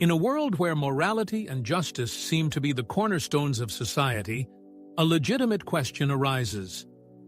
In a world where morality and justice seem to be the cornerstones of society, a legitimate question arises.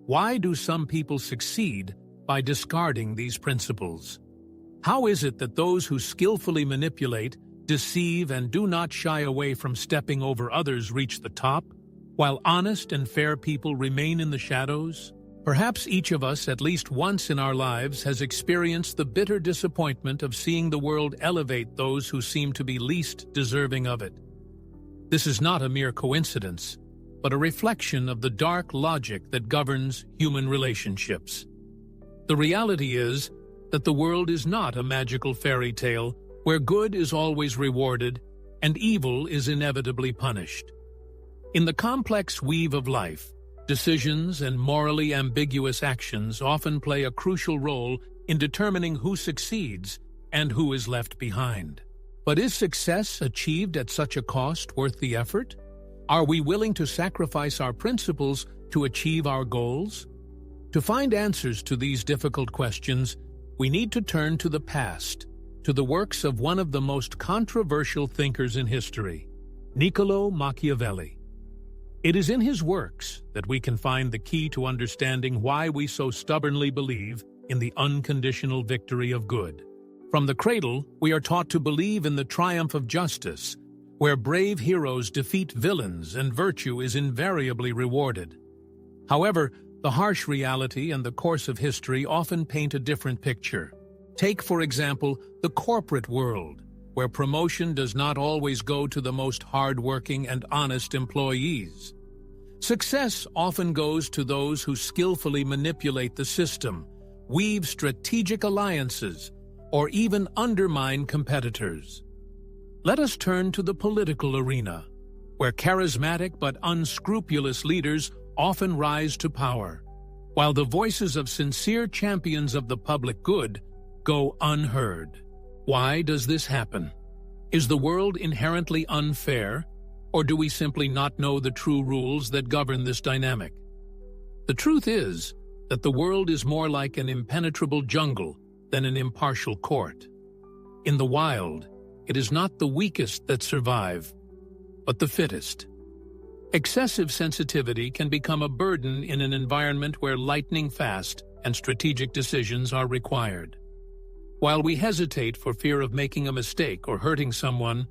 Why do some people succeed by discarding these principles? How is it that those who skillfully manipulate, deceive, and do not shy away from stepping over others reach the top, while honest and fair people remain in the shadows? Perhaps each of us at least once in our lives has experienced the bitter disappointment of seeing the world elevate those who seem to be least deserving of it. This is not a mere coincidence, but a reflection of the dark logic that governs human relationships. The reality is that the world is not a magical fairy tale where good is always rewarded and evil is inevitably punished. In the complex weave of life, decisions and morally ambiguous actions often play a crucial role in determining who succeeds and who is left behind. But is success achieved at such a cost worth the effort? Are we willing to sacrifice our principles to achieve our goals? To find answers to these difficult questions, we need to turn to the past, to the works of one of the most controversial thinkers in history, Niccolò Machiavelli. It is in his works that we can find the key to understanding why we so stubbornly believe in the unconditional victory of good. From the cradle, we are taught to believe in the triumph of justice, where brave heroes defeat villains and virtue is invariably rewarded. However, the harsh reality and the course of history often paint a different picture. Take, for example, the corporate world, where promotion does not always go to the most hard-working and honest employees. Success often goes to those who skillfully manipulate the system, weave strategic alliances, or even undermine competitors. Let us turn to the political arena, where charismatic but unscrupulous leaders often rise to power, while the voices of sincere champions of the public good go unheard. Why does this happen? Is the world inherently unfair, or do we simply not know the true rules that govern this dynamic? The truth is that the world is more like an impenetrable jungle than an impartial court. In the wild, it is not the weakest that survive, but the fittest. Excessive sensitivity can become a burden in an environment where lightning-fast and strategic decisions are required. While we hesitate for fear of making a mistake or hurting someone,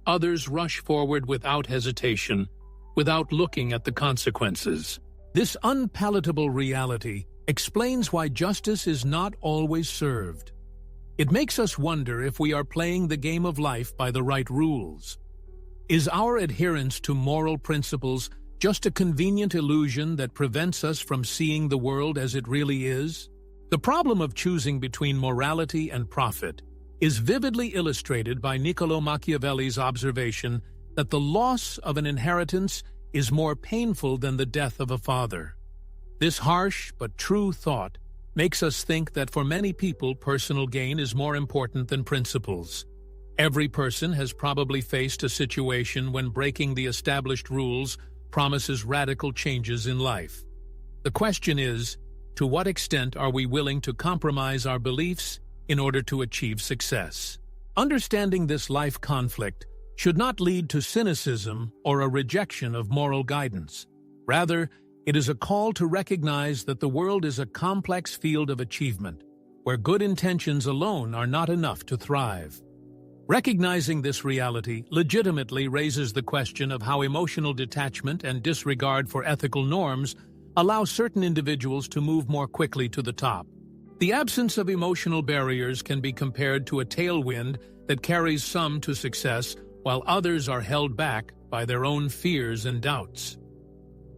others rush forward without hesitation, without looking at the consequences. This unpalatable reality explains why justice is not always served. It makes us wonder if we are playing the game of life by the right rules. Is our adherence to moral principles just a convenient illusion that prevents us from seeing the world as it really is? The problem of choosing between morality and profit is vividly illustrated by Niccolò Machiavelli's observation that the loss of an inheritance is more painful than the death of a father. This harsh but true thought makes us think that for many people personal gain is more important than principles. Every person has probably faced a situation when breaking the established rules promises radical changes in life. The question is, to what extent are we willing to compromise our beliefs in order to achieve success? Understanding this life conflict should not lead to cynicism or a rejection of moral guidance. Rather, it is a call to recognize that the world is a complex field of achievement, where good intentions alone are not enough to thrive. Recognizing this reality legitimately raises the question of how emotional detachment and disregard for ethical norms allow certain individuals to move more quickly to the top. The absence of emotional barriers can be compared to a tailwind that carries some to success while others are held back by their own fears and doubts.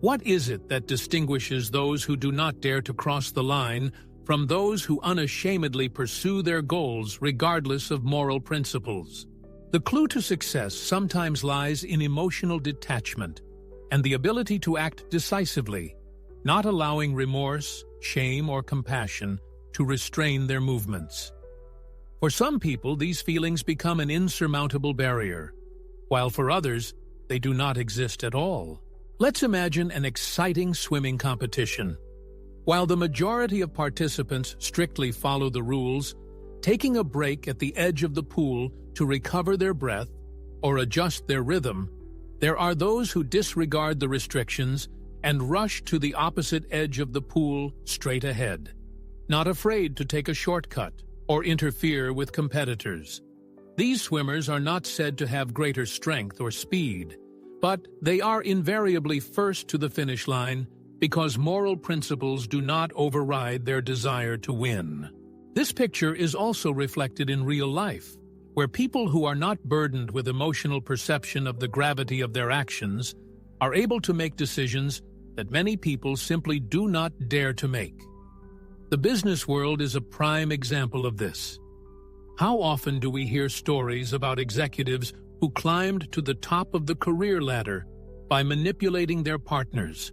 What is it that distinguishes those who do not dare to cross the line from those who unashamedly pursue their goals regardless of moral principles? The clue to success sometimes lies in emotional detachment and the ability to act decisively, not allowing remorse, shame, or compassion to restrain their movements. For some people, these feelings become an insurmountable barrier, while for others, they do not exist at all. Let's imagine an exciting swimming competition. While the majority of participants strictly follow the rules, taking a break at the edge of the pool to recover their breath or adjust their rhythm, there are those who disregard the restrictions and rush to the opposite edge of the pool straight ahead, not afraid to take a shortcut or interfere with competitors. These swimmers are not said to have greater strength or speed, but they are invariably first to the finish line because moral principles do not override their desire to win. This picture is also reflected in real life, where people who are not burdened with emotional perception of the gravity of their actions are able to make decisions that many people simply do not dare to make. The business world is a prime example of this. How often do we hear stories about executives who climbed to the top of the career ladder by manipulating their partners,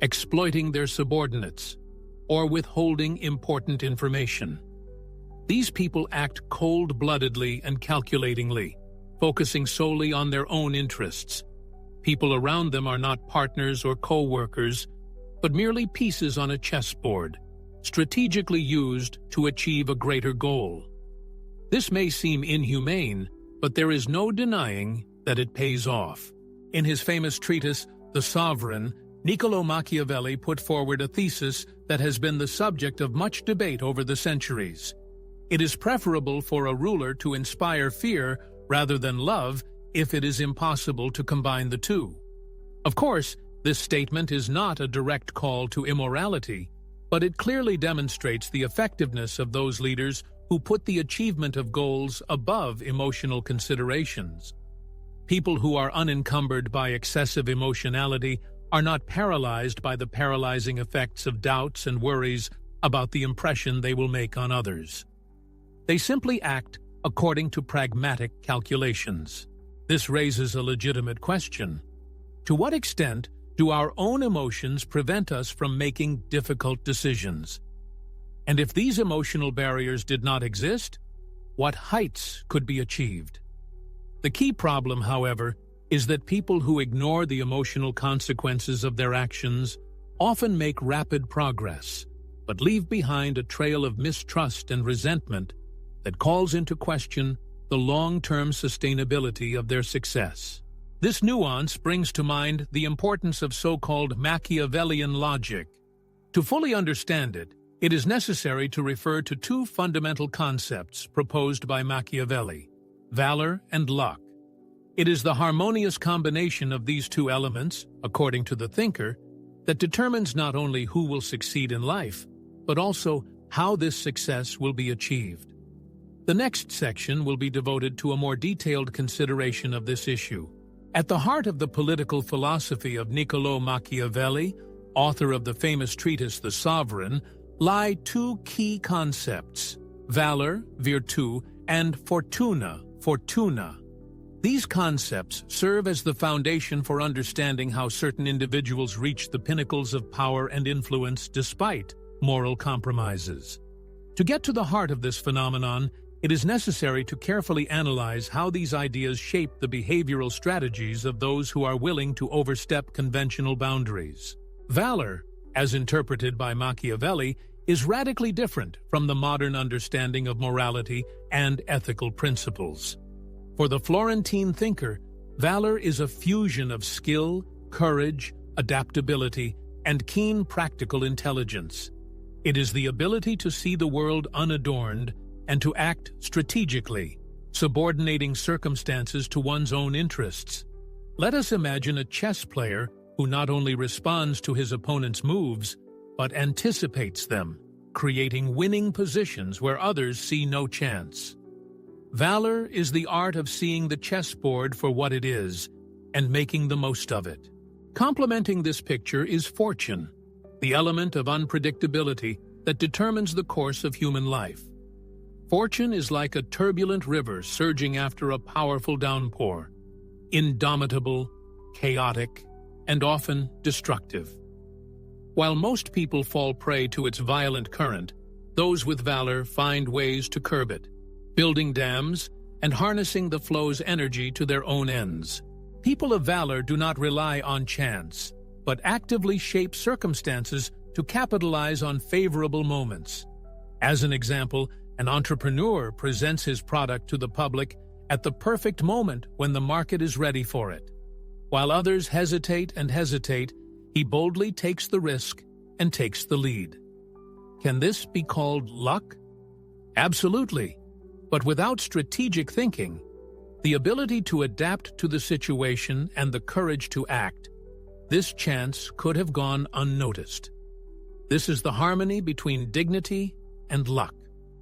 exploiting their subordinates, or withholding important information? These people act cold-bloodedly and calculatingly, focusing solely on their own interests. People around them are not partners or co-workers, but merely pieces on a chessboard, strategically used to achieve a greater goal. This may seem inhumane, but there is no denying that it pays off. In his famous treatise, The Sovereign, Niccolò Machiavelli put forward a thesis that has been the subject of much debate over the centuries. It is preferable for a ruler to inspire fear rather than love if it is impossible to combine the two. Of course, this statement is not a direct call to immorality, but it clearly demonstrates the effectiveness of those leaders who put the achievement of goals above emotional considerations. People who are unencumbered by excessive emotionality are not paralyzed by the paralyzing effects of doubts and worries about the impression they will make on others. They simply act according to pragmatic calculations. This raises a legitimate question. To what extent do our own emotions prevent us from making difficult decisions? And if these emotional barriers did not exist, what heights could be achieved? The key problem, however, is that people who ignore the emotional consequences of their actions often make rapid progress, but leave behind a trail of mistrust and resentment that calls into question the long-term sustainability of their success. This nuance brings to mind the importance of so-called Machiavellian logic. To fully understand it, it is necessary to refer to two fundamental concepts proposed by Machiavelli: valor and luck. It is the harmonious combination of these two elements, according to the thinker, that determines not only who will succeed in life, but also how this success will be achieved. The next section will be devoted to a more detailed consideration of this issue. At the heart of the political philosophy of Niccolò Machiavelli, author of the famous treatise The Sovereign, lie two key concepts: valor, virtu, and fortuna, fortuna. These concepts serve as the foundation for understanding how certain individuals reach the pinnacles of power and influence despite moral compromises. To get to the heart of this phenomenon, it is necessary to carefully analyze how these ideas shape the behavioral strategies of those who are willing to overstep conventional boundaries. Valor, as interpreted by Machiavelli, is radically different from the modern understanding of morality and ethical principles. For the Florentine thinker, valor is a fusion of skill, courage, adaptability, and keen practical intelligence. It is the ability to see the world unadorned and to act strategically, subordinating circumstances to one's own interests. Let us imagine a chess player who not only responds to his opponent's moves, but anticipates them, creating winning positions where others see no chance. Valor is the art of seeing the chessboard for what it is and making the most of it. Complementing this picture is fortune, the element of unpredictability that determines the course of human life. Fortune is like a turbulent river surging after a powerful downpour, indomitable, chaotic, and often destructive. While most people fall prey to its violent current, those with valor find ways to curb it, building dams and harnessing the flow's energy to their own ends. People of valor do not rely on chance, but actively shape circumstances to capitalize on favorable moments. As an example, an entrepreneur presents his product to the public at the perfect moment when the market is ready for it. While others hesitate and hesitate, he boldly takes the risk and takes the lead. Can this be called luck? Absolutely. But without strategic thinking, the ability to adapt to the situation and the courage to act, this chance could have gone unnoticed. This is the harmony between dignity and luck.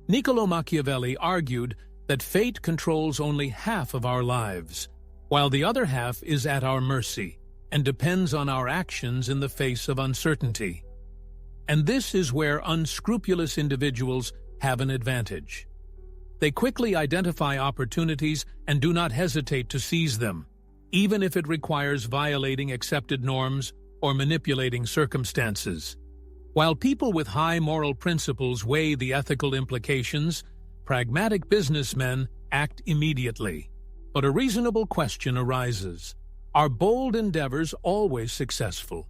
Niccolò Machiavelli argued that fate controls only half of our lives, while the other half is at our mercy and depends on our actions in the face of uncertainty. And this is where unscrupulous individuals have an advantage. They quickly identify opportunities and do not hesitate to seize them, even if it requires violating accepted norms or manipulating circumstances. While people with high moral principles weigh the ethical implications, pragmatic businessmen act immediately. But a reasonable question arises. Are bold endeavors always successful?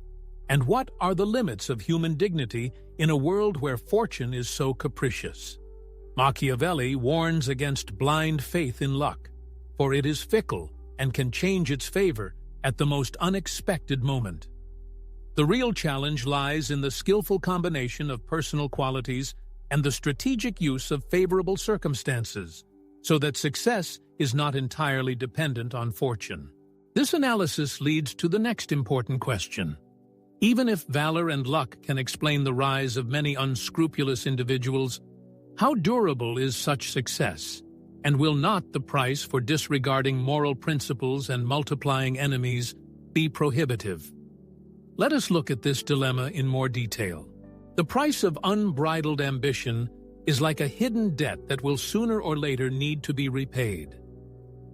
And what are the limits of human dignity in a world where fortune is so capricious? Machiavelli warns against blind faith in luck, for it is fickle and can change its favor at the most unexpected moment. The real challenge lies in the skillful combination of personal qualities and the strategic use of favorable circumstances, so that success is not entirely dependent on fortune. This analysis leads to the next important question. Even if valor and luck can explain the rise of many unscrupulous individuals, how durable is such success? And will not the price for disregarding moral principles and multiplying enemies be prohibitive? Let us look at this dilemma in more detail. The price of unbridled ambition is like a hidden debt that will sooner or later need to be repaid.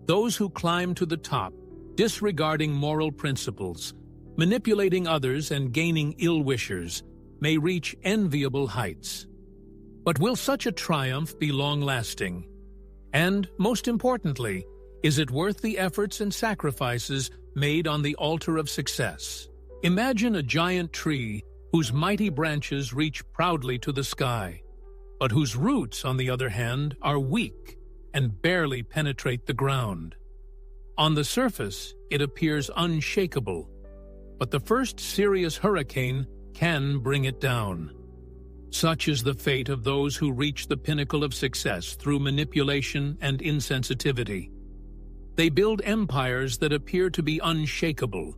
Those who climb to the top, disregarding moral principles, manipulating others and gaining ill-wishers, may reach enviable heights. But will such a triumph be long-lasting? And, most importantly, is it worth the efforts and sacrifices made on the altar of success? Imagine a giant tree whose mighty branches reach proudly to the sky, but whose roots, on the other hand, are weak and barely penetrate the ground. On the surface, it appears unshakable, but the first serious hurricane can bring it down. Such is the fate of those who reach the pinnacle of success through manipulation and insensitivity. They build empires that appear to be unshakable,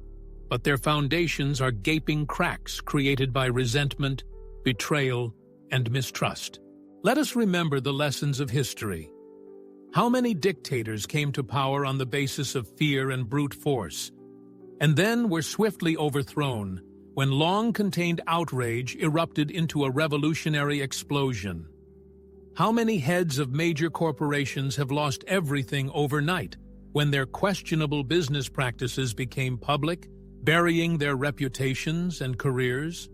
but their foundations are gaping cracks created by resentment, betrayal, and mistrust. Let us remember the lessons of history. How many dictators came to power on the basis of fear and brute force, and then were swiftly overthrown when long-contained outrage erupted into a revolutionary explosion? How many heads of major corporations have lost everything overnight when their questionable business practices became public, burying their reputations and careers?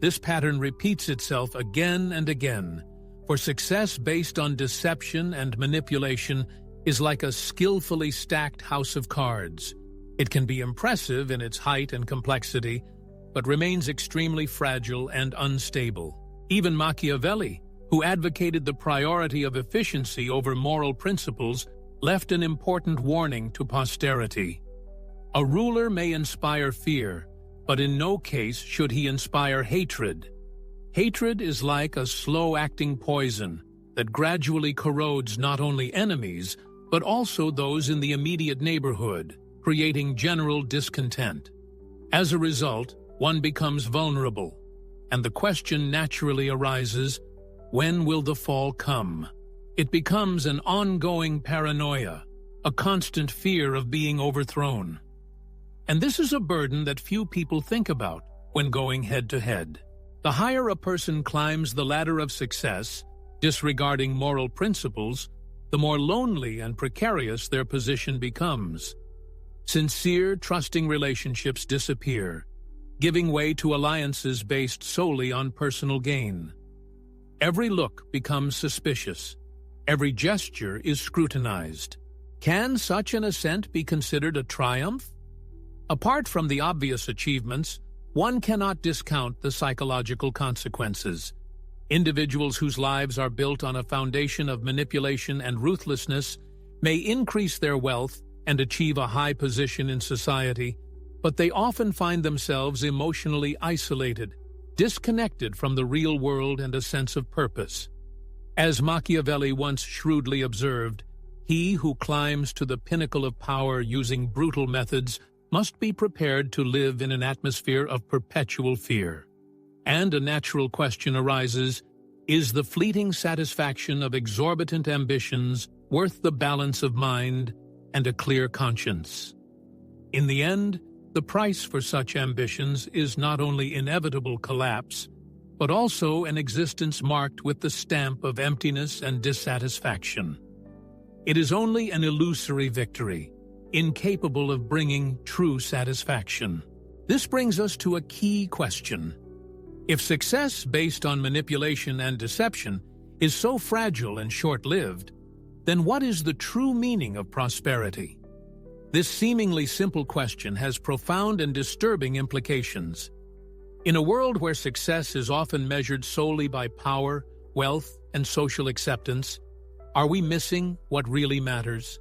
This pattern repeats itself again and again, for success based on deception and manipulation is like a skillfully stacked house of cards. It can be impressive in its height and complexity, but remains extremely fragile and unstable. Even Machiavelli, who advocated the priority of efficiency over moral principles, left an important warning to posterity. A ruler may inspire fear, but in no case should he inspire hatred. Hatred is like a slow-acting poison that gradually corrodes not only enemies, but also those in the immediate neighborhood, creating general discontent. As a result, one becomes vulnerable, and the question naturally arises, when will the fall come? It becomes an ongoing paranoia, a constant fear of being overthrown. And this is a burden that few people think about when going head-to-head. The higher a person climbs the ladder of success, disregarding moral principles, the more lonely and precarious their position becomes. Sincere, trusting relationships disappear, giving way to alliances based solely on personal gain. Every look becomes suspicious. Every gesture is scrutinized. Can such an ascent be considered a triumph? Apart from the obvious achievements, one cannot discount the psychological consequences. Individuals whose lives are built on a foundation of manipulation and ruthlessness may increase their wealth and achieve a high position in society, but they often find themselves emotionally isolated, disconnected from the real world and a sense of purpose. As Machiavelli once shrewdly observed, he who climbs to the pinnacle of power using brutal methods must be prepared to live in an atmosphere of perpetual fear. And a natural question arises, is the fleeting satisfaction of exorbitant ambitions worth the balance of mind and a clear conscience? In the end, the price for such ambitions is not only inevitable collapse, but also an existence marked with the stamp of emptiness and dissatisfaction. It is only an illusory victory, incapable of bringing true satisfaction. This brings us to a key question. If success based on manipulation and deception is so fragile and short-lived, then what is the true meaning of prosperity? This seemingly simple question has profound and disturbing implications. In a world where success is often measured solely by power, wealth, and social acceptance, are we missing what really matters?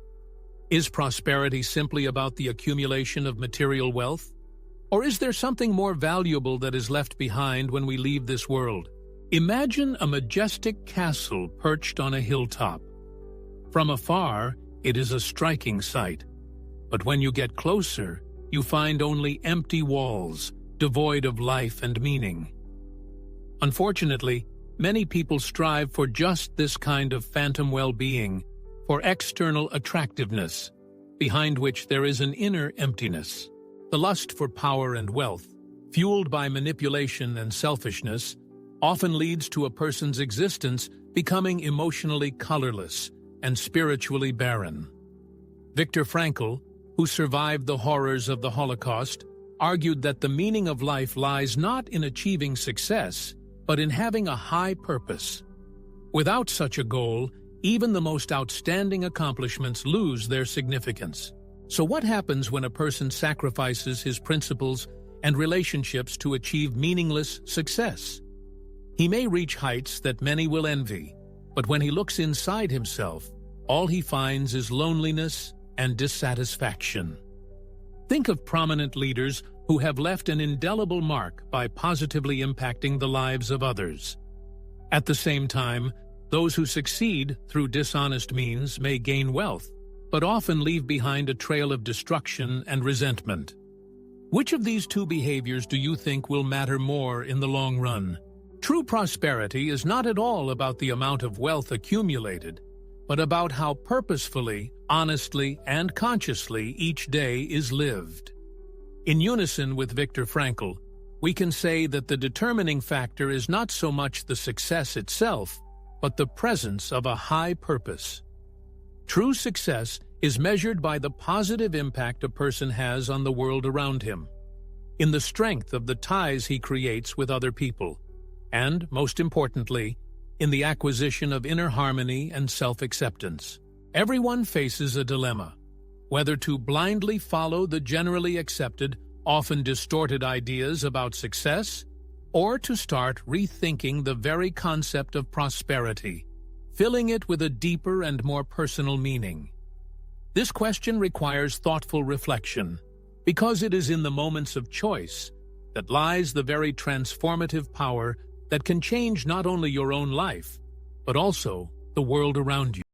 Is prosperity simply about the accumulation of material wealth? Or is there something more valuable that is left behind when we leave this world? Imagine a majestic castle perched on a hilltop. From afar, it is a striking sight. But when you get closer, you find only empty walls, devoid of life and meaning. Unfortunately, many people strive for just this kind of phantom well-being, for external attractiveness, behind which there is an inner emptiness. The lust for power and wealth, fueled by manipulation and selfishness, often leads to a person's existence becoming emotionally colorless and spiritually barren. Viktor Frankl, who survived the horrors of the Holocaust, argued that the meaning of life lies not in achieving success, but in having a high purpose. Without such a goal, even the most outstanding accomplishments lose their significance. So what happens when a person sacrifices his principles and relationships to achieve meaningless success? He may reach heights that many will envy, but when he looks inside himself, all he finds is loneliness and dissatisfaction. Think of prominent leaders who have left an indelible mark by positively impacting the lives of others. At the same time, those who succeed through dishonest means may gain wealth, but often leave behind a trail of destruction and resentment. Which of these two behaviors do you think will matter more in the long run? True prosperity is not at all about the amount of wealth accumulated, but about how purposefully, honestly, and consciously each day is lived. In unison with Viktor Frankl, we can say that the determining factor is not so much the success itself, but the presence of a high purpose. True success is measured by the positive impact a person has on the world around him, in the strength of the ties he creates with other people, and, most importantly, in the acquisition of inner harmony and self-acceptance. Everyone faces a dilemma, whether to blindly follow the generally accepted, often distorted ideas about success, or to start rethinking the very concept of prosperity, filling it with a deeper and more personal meaning. This question requires thoughtful reflection, because it is in the moments of choice that lies the very transformative power that can change not only your own life, but also the world around you.